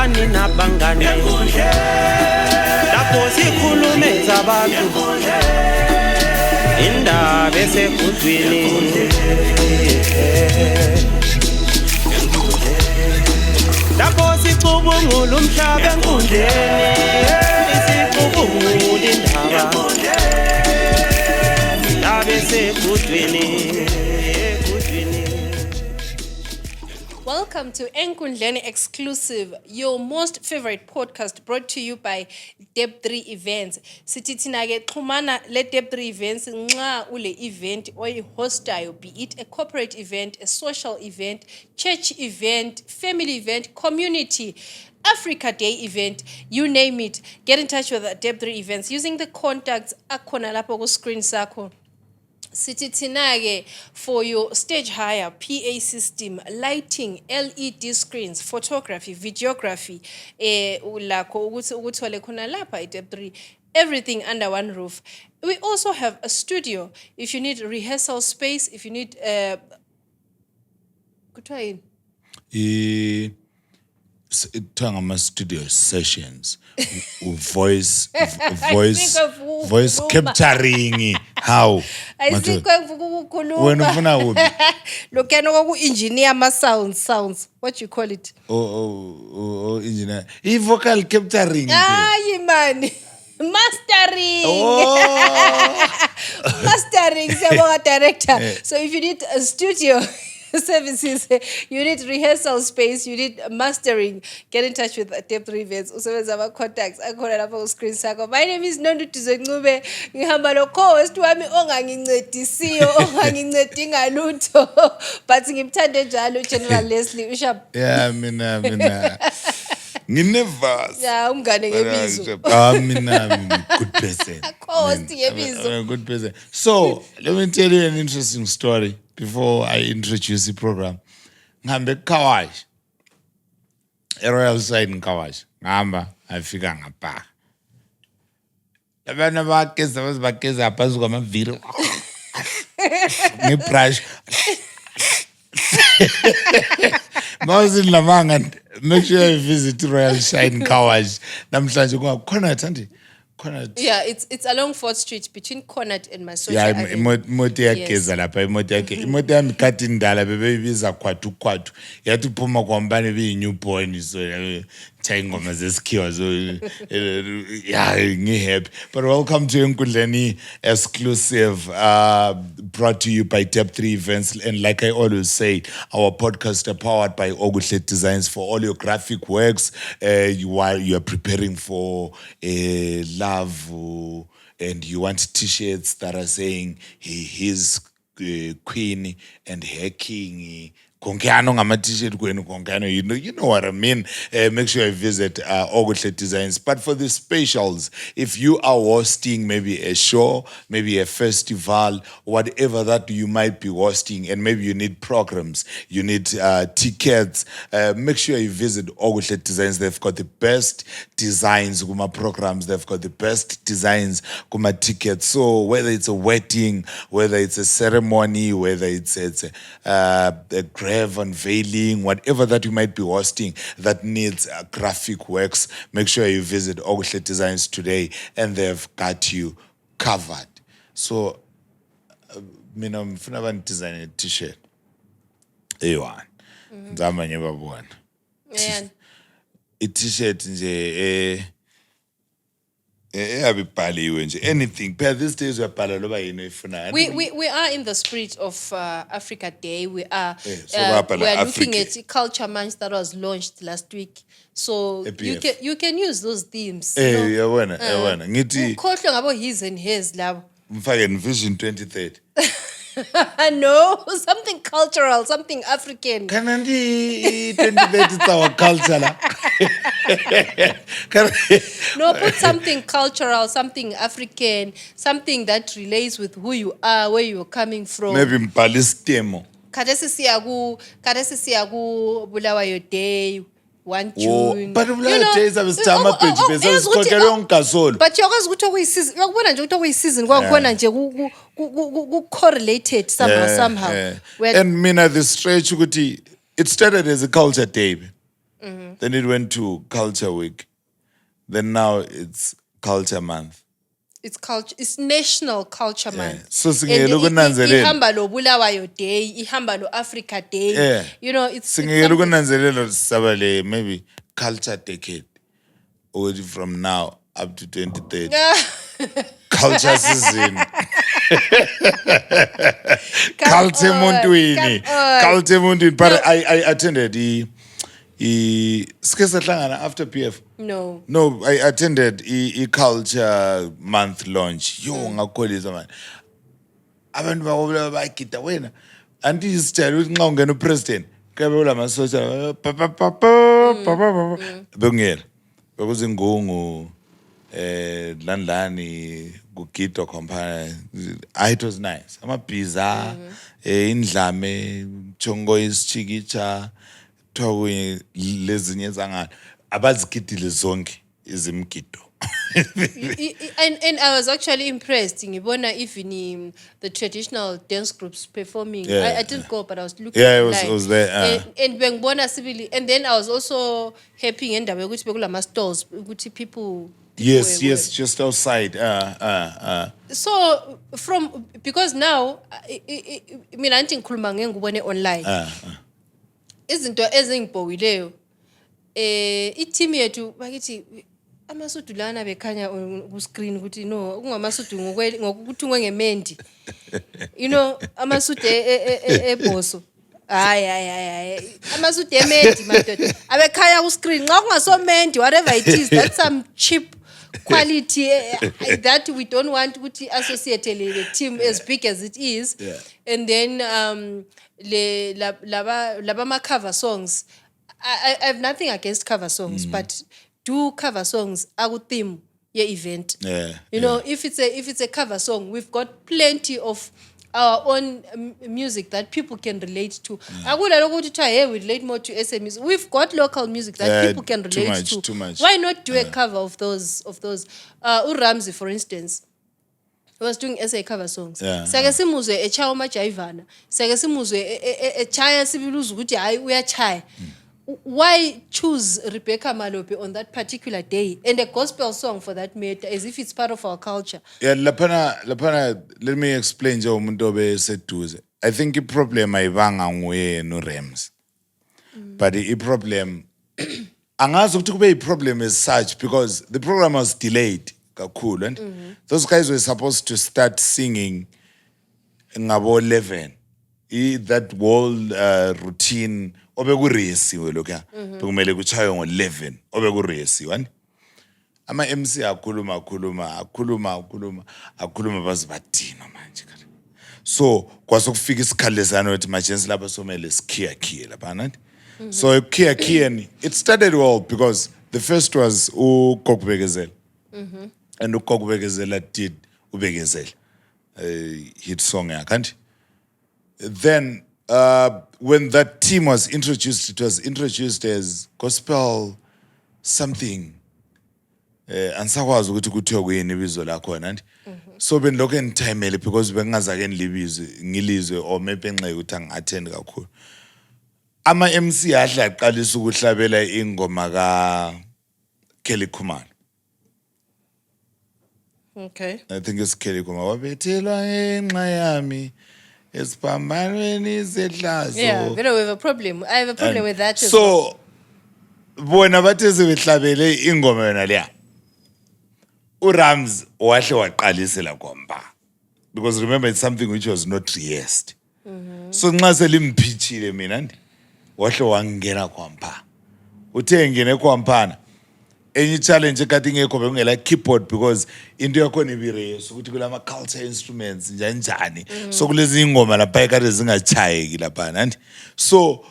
abangani nabangane lapho sikhulume zabantu indaba esegudwini lapho sicubungula umhlaba enkundleni sicubungula indaba Welcome to Enkundleni Exclusive, your most favorite podcast brought to you by Deb3 Events. Sithi thina ke xhumana le Deb3 Events nxa ule event oyi-hostayo, be it a corporate event, a social event, church event, family event, community, Africa Day event, you name it. Get in touch with Deb3 Events using the contacts akhona lapho ku screen sakho. Sithi thina ke for your stage hire, PA system, lighting, LED screens, photography, videography, ulakho ukuthi ukuthole khona lapha iDeb3, everything under one roof. We also have a studio if you need rehearsal space, if you need kuthiwa yini? Talking studio sessions, voice capturing. How? Ayisikho ukukhuluma. Wena ufuna kuphi? Lokena koku-engineer ama-sounds. What you call it? Oh, engineer. Vocal capturing. Ayi man. Mastering. Oh. Mastering, siyabonga director. So if you need a studio services, you need rehearsal space, you need mastering, get in touch with Deb3 Events. Usebenza ama contacts akhona lapha ku screen sakho. My name is Nonduduzo Ncube. Ngihamba lo co-host wami ongangincedisiyo, ongangincedi ngalutho. But ngimthande njalo General Leslie Ushap. Yeah, mina. Nginervous. Yeah, umngane ngebizo. Mina good person. Co-host ngebizo. Good person. So, let me tell you an interesting story before I introduce the program. Ngihambe eKawash. Royal Side eKawash. Ngihamba afika ngapha. Labana bakeza phansi kwamaviri. Ngebrush. Mawuzini lamanga, make sure you visit Royal Shine Kawash. Namhlanje kungakhona thandi. Yeah, it's along 4th Street between Connaught and Masocha. Yeah, imoti yakeza lapha, imoti yakhe. Imoti yami khathi indala bebeyibiza khwathu. Yathi uphuma kwambane be-newborn so ingoma zesikhiwa so yeah, ngihappy. But welcome to Enkundleni Exclusive, brought to you by Deb3 Events. And like I always say, our podcast are powered by Oguhle Designs for all your graphic works. While you are preparing for love and you want t-shirts that are saying his queen and her king. Konkano ngama t-shirt kwenu konkano, you know what I mean. Make sure you visit Oguhle Designs. But for the specials, if you are hosting maybe a show, maybe a festival, whatever that you might be hosting, and maybe you need programs, you need tickets, make sure you visit Oguhle Designs. They've got the best designs kuma programs, they've got the best designs kuma tickets. So whether it's a wedding, whether it's a ceremony, whether it's a grave unveiling, whatever that you might be hosting that needs graphic works, make sure you visit Oguhle Designs today and they've got you covered. So mina mfuna bandesign a t-shirt eyi-one ngizama nje babona i-t-shirt nje eyabibhaliwe nje anything phela these days uyabhala loba yini oyifunayo. We are in the spirit of Africa Day. We are looking at Culture Month that was launched last week. So you can use those themes. Yabona ngithi ukhohlwe ngabo his and hers labo. Mfake Vision 2030. No, something cultural, something African. Kanandi 2030 it's our culture la. No, put something cultural, something African, something that relates with who you are, where you're coming from. Maybe mbhali isitemo. Khathesi siya ku Bulawayo Day. 1 June. But days of summer page bese sikhokhelwe ongasolo. But yakwazi ukuthi okuyisizini, uyakubona nje ukuthi okuyisizini kwakhona nje ku correlated somehow. And mina the stretch ukuthi it started as a culture day. Then it went to Culture Week. Then now it's Culture Month. It's culture. It's National Culture Month. So singekela ukunanzelela. Ihamba lo Bulawayo Day, ihamba lo Africa Day. Yeah. You know, it's Singekela something- ukunanzelela sabale maybe culture decade. Or from now up to 2030. Culture season. Culture Montwini. Culture Montwini. But I attended the Skesa after PF. No. No, I attended a culture month launch. Yo, ngakholisa man. Abantu bakho bayagida wena. Anti isitshela ukuthi nxa ungena upresident, kabe ulama social bekungela. Bekuzingungu landlani kugidwa company. It was nice. Amabhiza indlame chongo isichikicha thowe lezinye zangana abazigidile zonke izimgido. And I was actually impressed. Ngibona even the traditional dance groups performing. Yeah, I didn't go, but I was looking. Yeah, online. it was there. And bengibona sibili. And then I was also happy ngendaba yokuthi bekulama stalls ukuthi people. Yes, were- yes, just outside. So because now mina anti ngikhuluma ngengubone online. Izinto ezingibhowileyo i-team yethu bakithi amasudu lana bekhanya ku screen ukuthi no kungamasudu ngokuthi ngemendi. You know amasudu eboso. Hayi amasudu emendi madoda abekhanya ku screen nxa kungasomendi whatever it is, that's some cheap quality that we don't want to associate the team as big as it is. Yeah. And then laba ma cover songs. I have nothing against cover songs, but do cover songs aku theme ye event. Yeah, You know, if it's a cover song, we've got plenty of our own music that people can relate to. Akula lokuthi kuthiwa hey we relate more to SMEs. We've got local music that Yeah, people can too relate much, to. too much. Why not do a cover of those? Uramzi, for instance, he was doing SA cover songs. Yeah, Sake simuzwe echaya umajaivana. Sake simuzwe echaya sibiluza ukuthi hayi uyachaya. Why choose Rebecca Malope on that particular day and a gospel song for that matter, as if it's part of our culture? Yeah, lapana, let me explain nje umuntu obeseduze. I think i-problem ayibanga nguye no Rams. But i-problem angazi ukuthi kube i-problem as such because the program was delayed kakhulu and those guys were supposed to start singing ngabo 11. That whole routine obekuresiwe lokho bekumele kuchaye ngo11 obekuresiwe ama MC akhuluma bazibadina manje kana so kwasokufika isikhathi lesana ukuthi majensi lapha somele sikhiya lapha nanti so ikhiya it started well because the first was uGokubekezela and uGokubekezela did ubekezela hit song yakhe. Then when that team was introduced, it was introduced as gospel something. Ansakwazi ukuthi kuthiwa kuyini ibizo lakhona nti. So benilokho enithimele because bengingazake ngilizwe or maybe ngenxa ukuthi angattend kakhulu. Ama MC ahle aqalisa ukuhlabela ingoma ka Kelly Khumalo. Okay. I think it's Kelly Khumalo. Wabethelwa enxa yami. Esiphambanweni sehlazo. Yeah, we have a problem. I have a problem with that. So bona bathe sebehlabele ingoma yona leya. uRams wahle waqalisela komba. Because remember it's something which was not rehearsed. So nxa selimphitshile mina ndi wahle wangena kwampa. Uthe ngene kwampana. Enye challenge ekati ngekho bekungela keyboard because into yakho nebirehearse ukuthi kulama culture instruments njani. So kulezi ingoma lapha ekade zingachayeki lapha nandi. So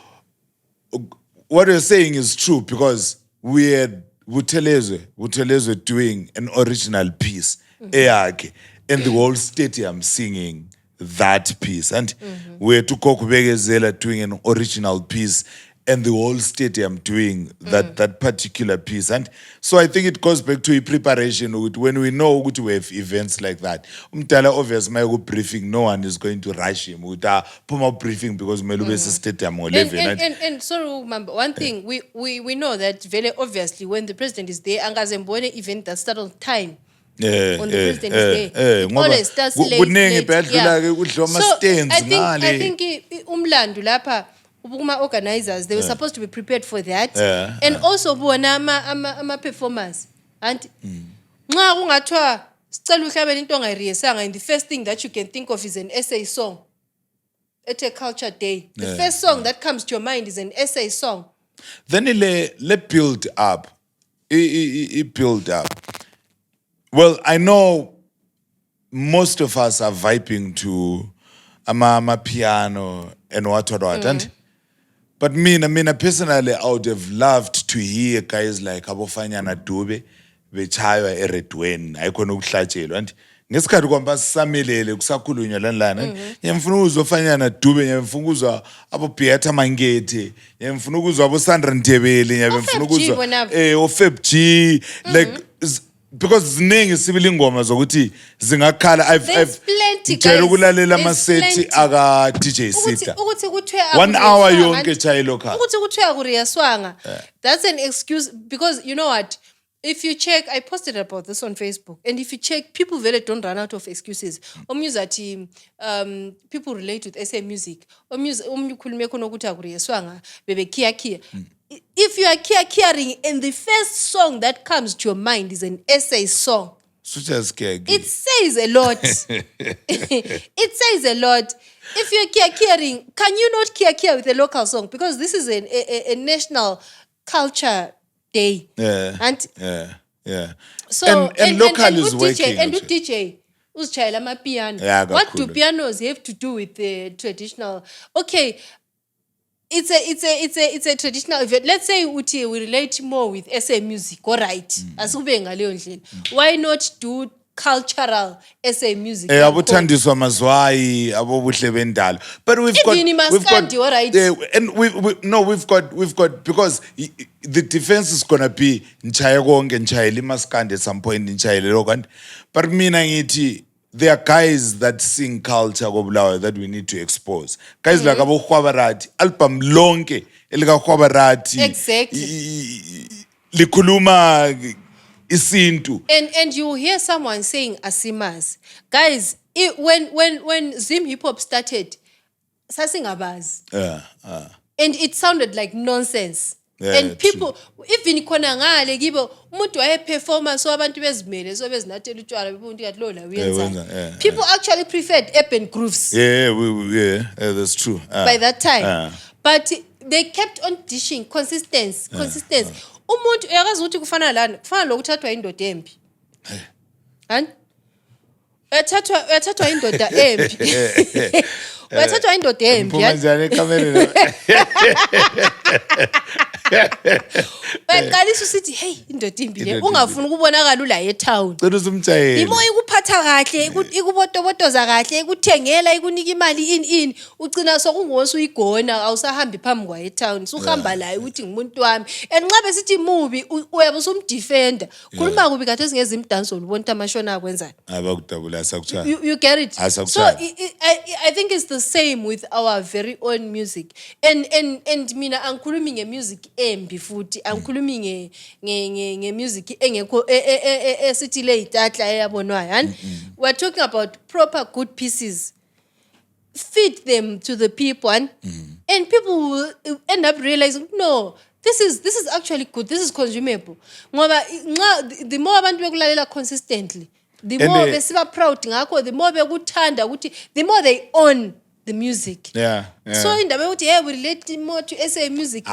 what you're saying is true because we had Buthelezwe doing an original piece eyakhe and the whole stadium singing that piece and we had to Gokubekezela doing an original piece and the whole stadium doing that particular piece. And so I think it goes back to preparation. When we know we have events like that, obviously my briefing, no one is going to rush him with a briefing because Melubes stadium or and so remember one thing, we know that very obviously when the president is there, Angazembone event that start on time. On the president is there. It always starts late. Yeah. So I think umlandu lapha Ubuma organizers, they were supposed to be prepared for that. And also buona ama performers. And nxa kungathiwa sicela uhlabele into ongayiriyesanga, and the first thing that you can think of is an essay song at a culture day. The first song that comes to your mind is an essay song. Then it build up. It build up. Well, I know most of us are vibing to ama piano and what. But me personally, I would have loved to hear guys like Abofanyana Dube, Bechayo Eredwen, I couldn't uhlachelo. And ngesikhathi kwamba samelele kusakhulunywa lana yemfuna uzofanyana Dube, yemfuna uzwa abo Pieta Mangete, yemfuna uzwa abo Sandra Ntebele, yemfuna uzwa Ofeb G, like because ziningi sibili ingoma zokuthi zingakhala. I've plenty ukulalela amasethi aka DJ Sita 1 hour yonke chai local ukuthi kuthiwa kuriyaswanga. That's an excuse, because you know what, if you check, I posted about this on Facebook, and if you check, people really don't run out of excuses. People relate with SA music. Khulume khona ukuthi akuriyaswanga bebe kia. If you are caring and the first song that comes to your mind is an essay song, it says a lot. It says a lot. If you're caring, can you not care with a local song? Because this is a national culture day. So and local is working. And with DJ, who's child piano. What do pianos have to do with the traditional? Okay. It's a traditional event. Let's say we relate more with SA music, all right? Why not do cultural SA music? But we've got because the defense is gonna be Nchayagong and Nchayeli Maskandi at some point in Chayeli. But there are guys that sing culture that we need to expose. Guys like Abo Khwabarati, album lonke, elika Khwabarati. Exactly. Likuluma isintu. And you hear someone saying Asimas. Guys, when Zim Hip Hop started, sasingabaz. And it sounded like nonsense. And people, even khona ngale kibo umuntu waye performer so abantu bezimele so bezinathela utshwala bebuntu kathi lo la uyenza. People actually preferred urban grooves. That's true. By that time. But they kept on dishing consistency. Umuntu uyakwazi ukuthi kufana lana, kufana lokuthathwa indoda embi. Hani? Uyathathwa indoda embi. Uyathathwa indoda embi. Kanjani kamereni? Bayaqalisa usithi hey indoda imbi le ungafuni ukubonakala ula eTown. Cela usumtshayeli. Imo ikuphatha kahle, ikubotobotoza kahle, ikuthengela, ikunika imali in ugcina sokungosu uyigona awusahambi phambi kwa eTown. Suhamba la ukuthi ngumuntu wami. And nxa besithi movie uyabe usumdefender. Khuluma kubi kathi singeze imdanso ubona amashona akwenzani. Abakudabula sakuthaya. You get it? So I think it's the same with our very own music. And mina angikhulumi ngemusic embi futhi angikhulumi ngemusic engekho esithi le itatla eyabonwayo. And we're talking about proper good pieces. Feed them to the people and people will end up realizing no, this is actually good, this is consumable. Ngoba the more abantu bekulalela consistently, the more besiba proud ngakho, the more bekuthanda ukuthi, the more they own the music. So in the way we relate more to SA music.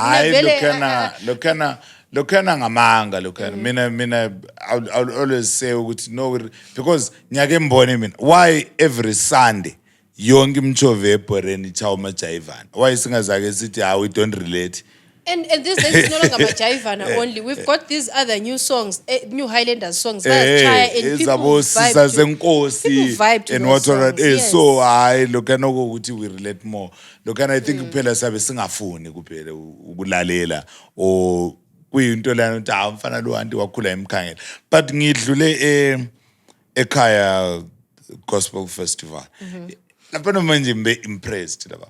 Lokana ngamanga lokana. Mina I'll always say ukuthi no, because nyake mbone mina why every Sunday yonke imchove eboreni chawo majayivana. Why singazake sithi we don't relate. And these days it's no longer Majaivana only. We've got these other new songs, new Highlanders songs. And people vibe to and those what songs. Yes. so I look at we relate more. Look, and I think kuphela sabe singafuni kuphela ukulalela or kuyinto lana ukuthi amfana lo anti wakhula emkhangela. But ngidlule ekhaya gospel festival. Lapha manje ngibe impressed lapha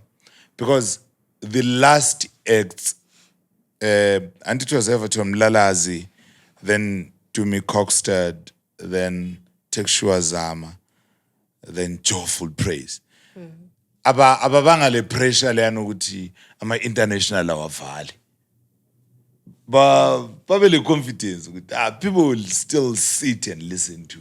because the last acts and it was Everton Mlalazi, then Tumi Cockstead, then Tekshua Zama, then Joyful Praise. Ababanga le pressure le anokuthi ama international awavali. But probably confidence ukuthi people will still sit and listen to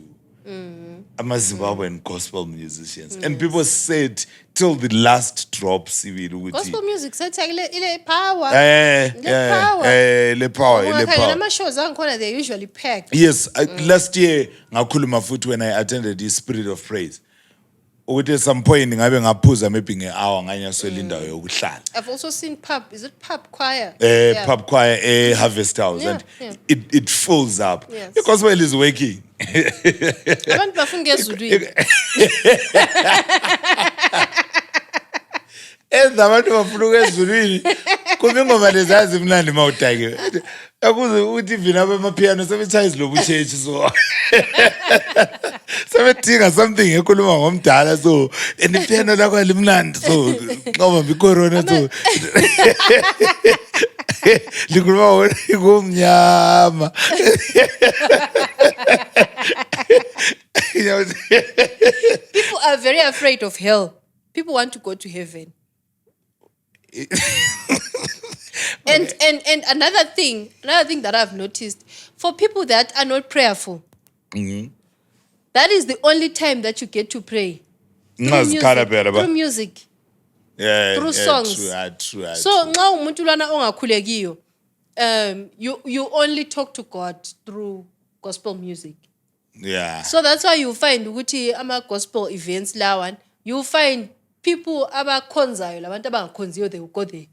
ama Zimbabwean gospel musicians. And people said till the last drop sibili ukuthi Gospel music ile power. Le power. Ama shows angikhona they usually packed. Yes, last year ngakhuluma futhi when I attended the Spirit of Praise. Ukuthi at some point ngabe ngaphuza maybe nge-hour nganyaswela indawo yokuhlala. I've also seen pub. Is it pub choir? Pub choir, Harvest House, and it fills up. Yes. The gospel is waking. Abantu bafuna ngezulwini. Abantu bafuna ngezulwini. Kuba ingoma lezazi mnandi mawutake. Akuze uthi vina bamapiano sebetshaya izilobu church so. Sebethinga something ekhuluma ngomdala so and ipiano lakho limnandi so ngoba bicorona so. Likhuluma ngomnyama. People are very afraid of hell. People want to go to heaven. And another thing that I've noticed, for people that are not prayerful, that is the only time that you get to pray. Through music. Yeah, through songs. True. So nxa umuntu lana ongakhulekiyo, you only talk to God through gospel music. Yeah. So that's why you find ukuthi ama gospel events lawan, you find people abakhonzayo labantu abangakhonziyo they will go there.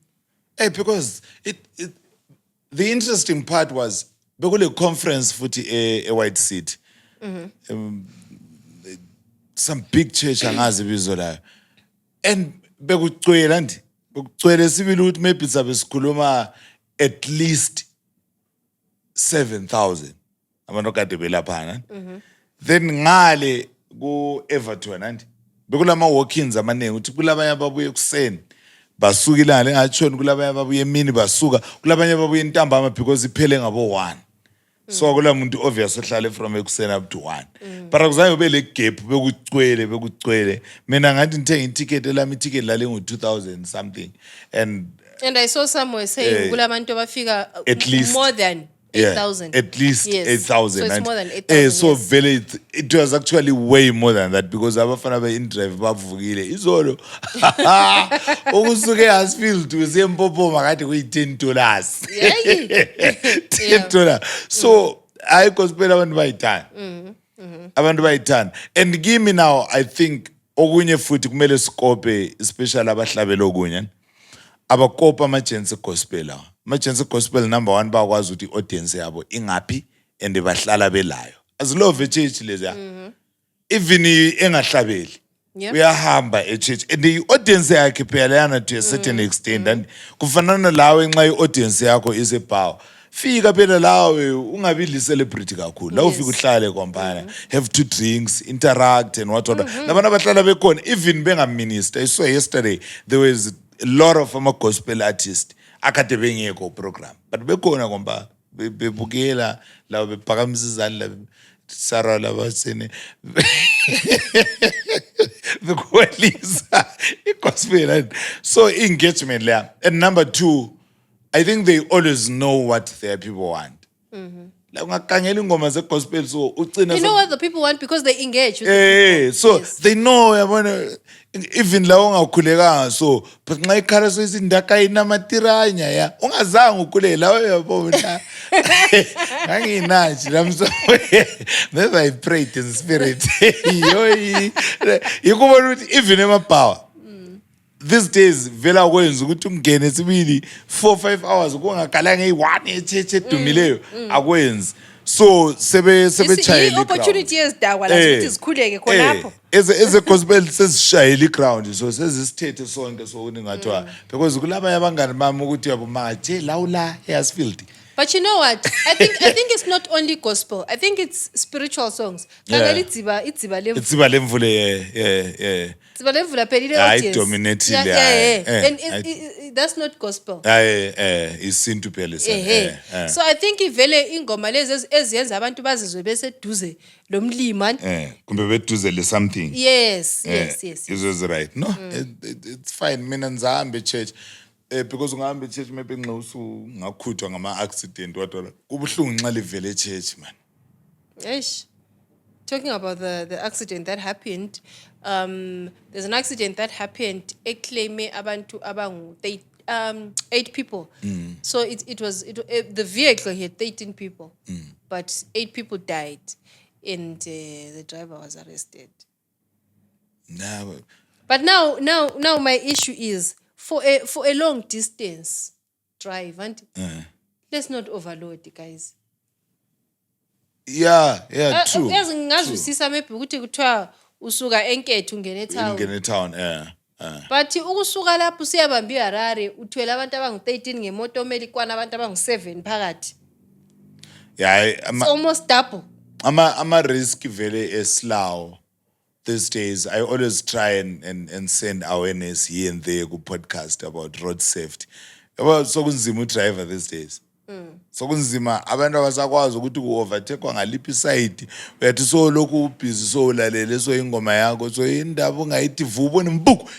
Hey, because the interesting part was bekule conference futhi a White City. Some big church angazi bizo layo. And bekugcwele sibili ukuthi maybe sabe sikhuluma at least 7,000 abantu kade belaphana. Then ngale ku Everton and bekulama walk-ins amaningi ukuthi kulabanye ababuye kuseni basuka ilanga lengatshoni kulabanye ababuye emini basuka kulabanye ababuye ntambama because iphele ngabo 1. So kula muntu obvious ohlale from ekuseni up to 1. But akuzange ube le gap bekucwele mina ngathi ngithenga iticket elami iticket lale ngo-2,000 something and I saw somewhere saying kulabantu abafika at least more than 8,000. At least 8,000. So it's more than 8,000. So very, it was actually way more than that because abafana be in drive bavukile izolo. Ukusuke Hasfield to Zempopo makade kuyi $10. $10. So I gospel abantu bayithanda. Abantu bayithanda. And give me now I think okunye futhi kumele sikope especially abahlabela okunye. Abakopa amajensi gospel lawa. Amajensi gospel number 1 bakwazi ukuthi audience yabo ingaphi and bahlala belayo. As love church leza. Even engahlabeli. Uyahamba church and the audience yakhe phela to a certain extent and kufanana lawe nxa iaudience yakho is a power. Fika phela lawe ungabi li celebrity kakhulu. La ufika uhlale kwampana. Have 2 drinks, interact and what other. Labantu abahlala bekhona even benga minister. I saw yesterday there was a lot of gospel artists akade bengekho program but bekhona kwamba bebukela la bephakamisa izandla Sarah labasene bekhwelisa igospel so engagement there. And number 2 I think they always know what their people want. La ungakangela ingoma ze gospel so ucina you know what the people want because they engage with the so yes. They know yabona even la ungakhulekanga so but nxa ikhala so izindaka inamatiranya ya ungazange ukhuleke la uyabona nganginathi lamso never I prayed in spirit yikubona ukuthi even ema power these days vela kwenza ukuthi ungene sibili 4-5 hours kungagalanga eyi-1 echeche edumileyo akwenzi so sebechayela opportunity ezidakwa la ukuthi zikhuleke khonapho eze gospel sezishayela iground so sezisithethe sonke sokuthi ngathiwa because kulabanye abangani bami ukuthi yabo maje lawula eHasfield. But you know what? I think it's not only gospel. I think it's spiritual songs. Idziba lemvule yeah. Idziba lemvule phela I dominated and that's not gospel. Isintu phela So I think ivele ingoma lezi eziyenza abantu bazizwe beseduze lo mlima kumbe beduze le something. Yes. It was right. No, it's fine. Mina ngizahambe church. Because ungahambe church maybe nxa usungakhuthwa ngama-accident wadwa kubuhlungu nxa livele church man. Eish. Talking about the accident that happened, there's an accident that happened ekleme abantu abangu 8 people. So the vehicle had 13 people, but 8 people died, and the driver was arrested. But now my issue is for a long distance drive, and let's not overload, guys. Yeah, true. Yazi ngazwisisa maybe ukuthi kuthiwa usuka enketho ungene town. But ukusuka lapho siyabamba iHarare uthwele abantu abangu-13 ngemoto omeli kwana abantu abangu-7 phakathi. Yeah, it's almost double. Ama risk vele eslaw. These days, I always try and send awareness here and there ku podcast about road safety. So kunzima driver these days. So kunzima abantu abasakwazi ukuthi ku-overtake ngaliphi side uyathi so lokhu ubhizi so ulalele so ingoma yakho so indaba ungayithi vubone mbuku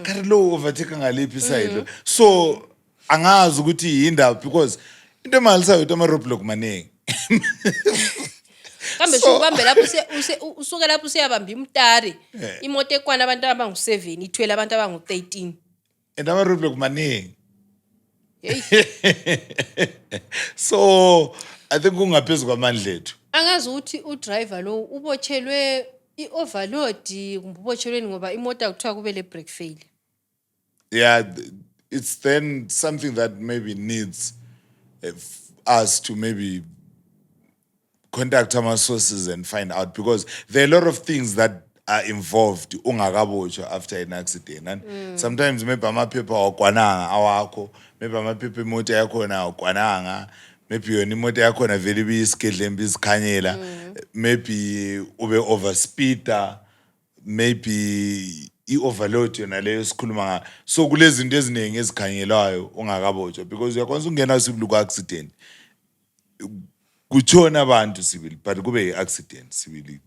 kanti lo overtake ngaliphi side so angazi ukuthi yindaba because into emalisayo ukuthi ama-roadblock maningi. Kambe ubambe lapho usuke lapho usiyabamba imtari imoto ekwana abantu abangu-7 ithwele abantu abangu-13 and ama-roadblock maningi. So I think kungaphezu kwamandla ethu. Angazi ukuthi udriver lo ubotshelwe i-overload kumbe ubotshelweni ngoba imoto akuthiwa kube le brake failure. Yeah, it's then something that maybe needs us to maybe contact our sources and find out, because there are a lot of things that are involved ungakabotsha after an accident, and sometimes maybe amaphepha awakwananga awakho, maybe amaphepha imoto yakho na awakwananga, maybe yona imoto yakho na vele biyisigedlembe isikhanyela, maybe ube overspeeder, maybe i-overload yona leyo sikhuluma ngayo. So kulezi zinto eziningi ezikhanyelayo ungakabotsha, because uyakwanisa ukungena sibili ku-accident kutshona abantu sibili but kube i-accident sibili.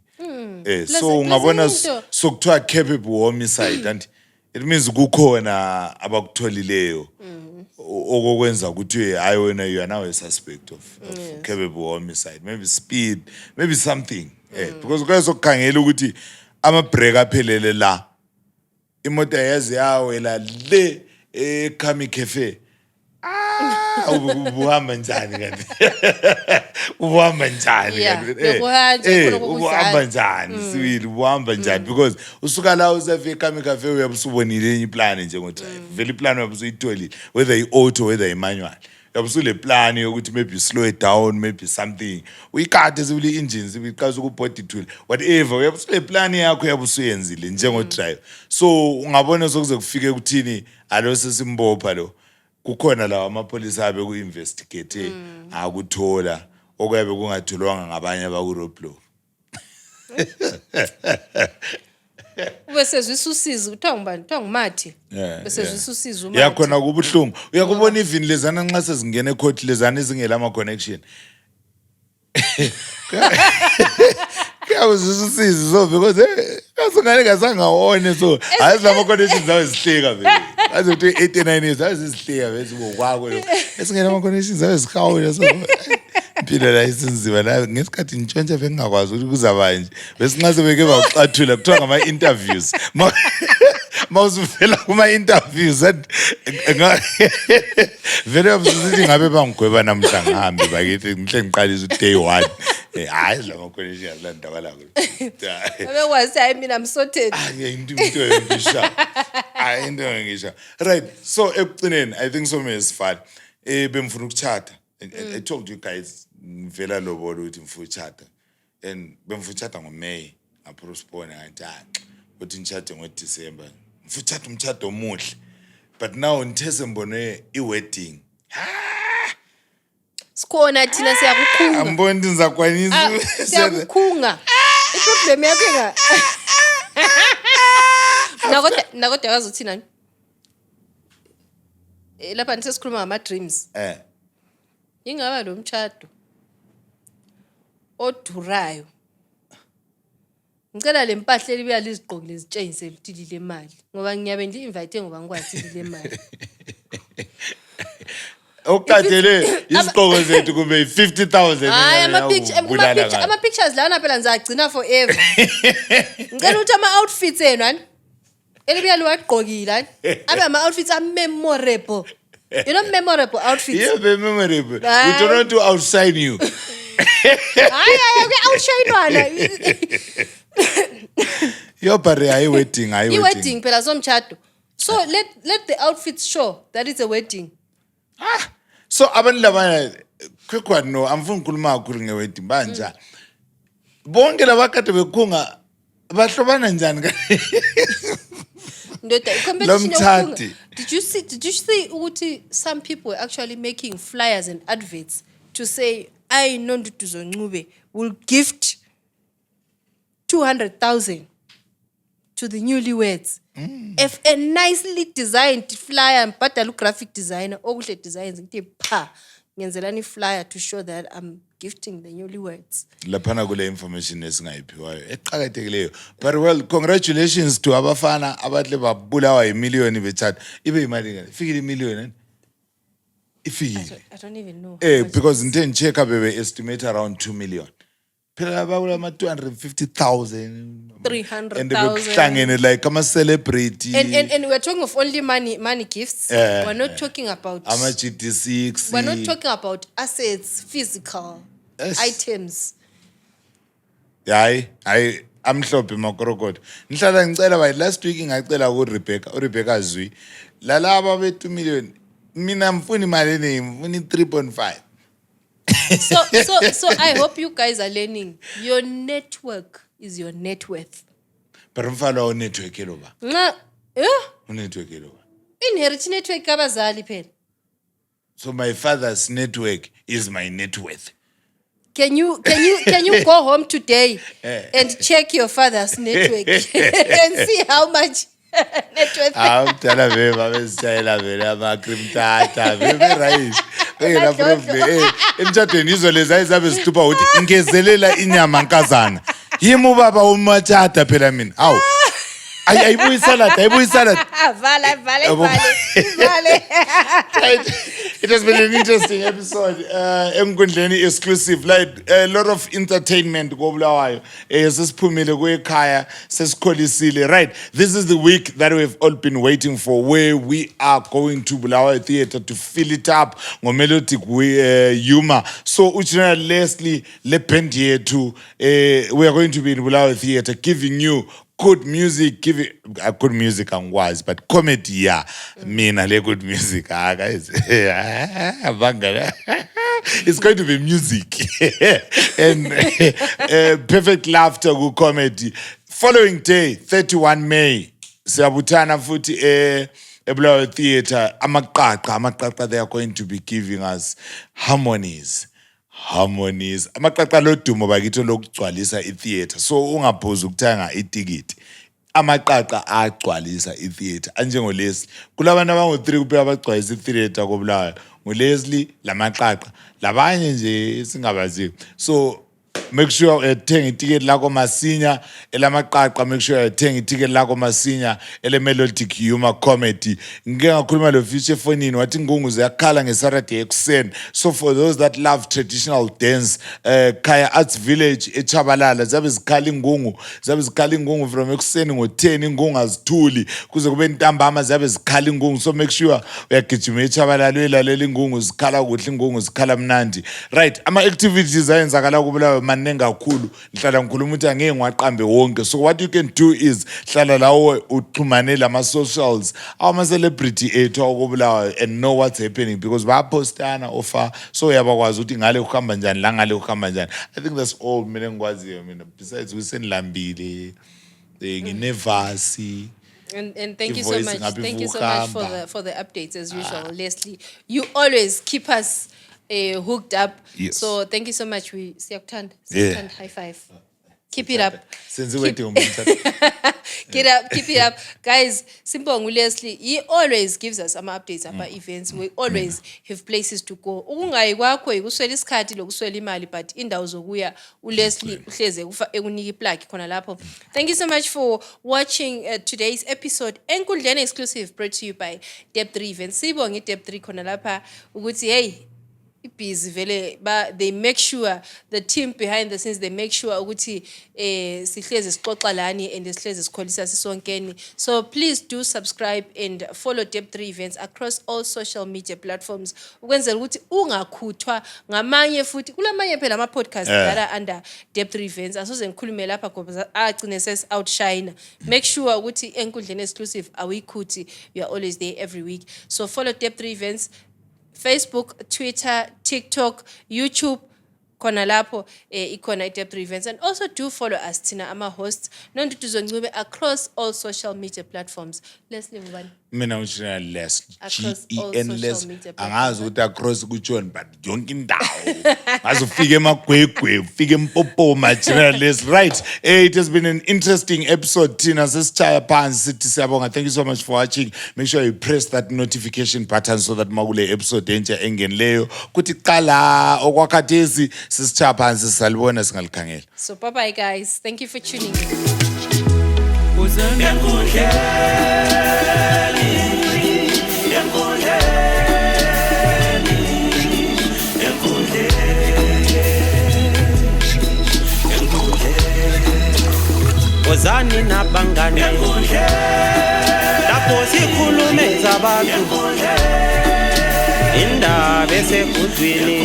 So ungabona sokuthiwa capable homicide, and it means kukhona abakutholileyo okokwenza ukuthi hayi wena you are now a suspect of capable homicide, maybe speed, maybe something. Because kwezo kukhangela ukuthi ama-brake aphelele la imoto yazi yawela le eKami Cafe. Ubuhamba njani kanti? Ubuhamba njani kanti? Ubuhamba njani sibili ubuhamba njani, because usuka la usafika eKami Cafe uyabusubonile enye plan njengodriver. Vele plan uyabusuyitholile whether i-auto whether i-manual. Yabusule plan yokuthi maybe slow it down, maybe something. Uyikade sibili engine sibili xa ukubody tool whatever uyabusule plan yakho yabusuyenzile njengodriver. So ungabona sokuze kufike kuthini alo sesimbopha lo. Kukhona lawa amapolisa abe ku-investigate akuthola okuyabe kungatholwanga ngabanye abaku-roadblock. Bese zwisusiza kuthiwa ngubani? Kuthiwa nguMathi. Bese zwisusiza uMathi. Yakhona kubuhlungu. Uyakubona even lezana nxa sezingena ecourt lezana ezingela ama-connection. Kuyawuzisusiza so because kasungane kasangawone so hayi lama-connections awe zihleka vele. Aze ukuthi 89 years azizihleka vele sibokwakho lo. Esingena ama-connections awe zihawula so. Impilo la isinzima la ngesikhathi ntshontsha bengakwazi ukuthi kuzaba nje. Bese nxa sebeke bacathula kuthiwa ngama-interviews. Mawuzuvela kuma-interviews vele yabusithi ngabe bangigweba namhla ngihambe bakithi ngihle ngiqalisa u-day 1. Hayi lama-connection azilandakala. Abekwazi hayi mina I'm sorted. Into yembisha. hayi into ngisho. Right, so ekugcineni I think so is fun. Bemfuna ukuchata. I told you guys ngivela lobola ukuthi ngifuna ukuchata. And bemfuna ukuchata ngoMay, ngapostpone ngathi uthi ngichate ngoDecember. Ngifuna ukuchata umchado omuhle. But now ngitheze mbone iwedding. Sikhona thina siyakukhunga. Amboni ndizakwanisa. Siyakukhunga. Iproblem yakho nga. Nakodwa akazothina. Lapha nisikhuluma ngama dreams. Ingaba lo mchado odurayo. Ngicela lempahla elibuya liziqokile izitshengise lithile imali ngoba ngiyabe ngi-invite ngoba ngikwazi le mali. Okadele isiqoko zethu kube 50,000. Hayi ama pictures lana phela ngizagcina forever. Ngicela ukuthi ama outfits enu ani elibuya liwagqokile ani abe ama outfits am memorable. You know memorable outfits. Yeah, memorable. We do not to outshine you. Hayi we outshine wala. Yo bare ayi wedding. Wedding phela somchado. So let the outfits show that it's a wedding. So abantu labana quick one no amfuna ukukhuluma kakhulu ngewedding banja. Bonke labakade bekhunga bahlobana njani ka? Did you see ukuthi some people were actually making flyers and adverts to say I Nondudu Zoncube will gift 200,000 to the newlyweds. If a nicely designed flyer and bhadala graphic designer okuhle designs ngithi pha ngenzelani flyer to show that I'm gifting the newlyweds. Laphana kule information esingayiphiwayo eqhakathekileyo. But well, congratulations to abafana abahle babulawa imillion bethatha. Ibe imali ngani? Ifikile imillion ifikile. I don't even know. Because ngithe check bebe estimate around 2 million. Phela babula ama 250,000 300,000 and behlangene like ama celebrity and we're talking of only money gifts. We're not talking about ama GT6. We're not talking about assets, physical items. Hayi amhlophe makorokodo. Ngihlala ngicela bayi last week ngacela ku Rebecca Zwi. Lalaba be 2 million mina mfuni imali ne mfuni 3.5. So I hope you guys are learning. Your network is your net worth. But mfalo network eloba. Network eloba. Inherit network kabazali phela. So my father's network is my net worth. Can you go home today and check your father's network and see how much network? Tell me, besitshayela vele ama cream tata very right. Ngena problem emtshadweni izoleza izabe situpa uthi ngezelela inyama nkazana yimi ubaba umachata phela mina awu ayibuyi salad vale. It has been an interesting episode enkundleni exclusive like a lot of entertainment koBulawayo sesiphumile kwekhaya sesikholisile right. This is the week that we've all been waiting for where we are going to Bulawayo Theatre to fill it up ngomelodic humor. So Uchina Leslie leband yethu we are going to be in Bulawayo Theatre giving you good music, good music angwazi but comedy yeah mina le good music guys. It's going to be music and perfect laughter good comedy. Following day 31 May siyabuthana futhi eBulawayo Theatre amaqaqa they are going to be giving us harmonies amaqaqa lodumo bakithi lokugcwalisa itheatre so ungaphuza ukuthenga itikiti amaqaqa agcwalisa itheatre anjengo Leslie kulabantu abangu3 kuphela abagcwalisa itheatre koBulawayo nguLeslie lamaqaqa labanye nje singabazi so make sure uthenga itiketi lakho masinya elamaqaqa make sure uthenga itiketi lakho masinya ele melodic humor comedy ngike ngakhuluma lo future efonini wathi Ngungu ziyakhala ngeSaturday ekuseni so for those that love traditional dance Khaya Arts Village eChabalala zabe zikhala ingungu from ekuseni ngo10 ingungu azithuli kuze kube ntambama zabe zikhala ingungu so make sure uyagijima eChabalala elalela ingungu zikhala kuhle ingungu zikhala mnandi right ama activities ayenzakala koBulawayo maningi kakhulu ngihlala ngikhuluma ukuthi angeke ngiwaqambe wonke. So what you can do is hlala lawo uxhumane lama socials ama celebrity ethu okubulawa and know what's happening because bayapostana offer so uyabakwazi ukuthi ngale uhamba njani la ngale uhamba njani. I think that's all mina ngikwaziyo mina besides usenilambile nginevasi. And thank you so much. Thank you so much for the updates as usual, Leslie. You always keep us hooked up. Yes. So thank you so much. We siyakuthanda. Yeah. High five. Keep it up. Keep it up. Guys, Simpong Leslie, he always gives us some updates about events. We always have places to go. Ukungayi kwakho ikuswela isikhathi lokuswela imali but indawo zokuya uLeslie uhleze ekunika iplug khona lapho. Thank you so much for watching today's episode Enkundleni Exclusive brought to you by Deb3 Events. Sibonge Deb3 khona lapha ukuthi hey busy vele they make sure the team behind the scenes they make sure ukuthi sihleze sixoxa lani and sihleze sikholisa sisonkeni. So please do subscribe and follow Deb3 Events across all social media platforms ukwenzela ukuthi ungakhuthwa ngamanye futhi kulamanye phela ama podcast that are under Deb3 Events asoze ngikhulume lapha ngoba agcine ses outshine. Make sure ukuthi Enkundleni Exclusive awuyikhuthi, you are always there every week. So follow Deb3 Events Facebook, Twitter, TikTok, YouTube, khona lapho ikhona Deb3 Events, and also do follow us thina ama hosts nondutuzongcube across all social media platforms. Leslie Ngubani? Mina ngishina less Across all GEN social less media angazi ukuthi across kutshoni but yonke indawo ngaze ufike emagwegwe ufike empopoma jina less right. It has been an interesting episode thina sesichaya phansi sithi siyabonga. Thank you so much for watching. Make sure you press that notification button so that makule episode entsha engenileyo kuthi qala okwakhathesi sisichaya phansi salibona singalikhangela. So bye bye guys. Thank you for tuning in. Wozani nabangani lapho sikhulume zabantu indaba esekudwini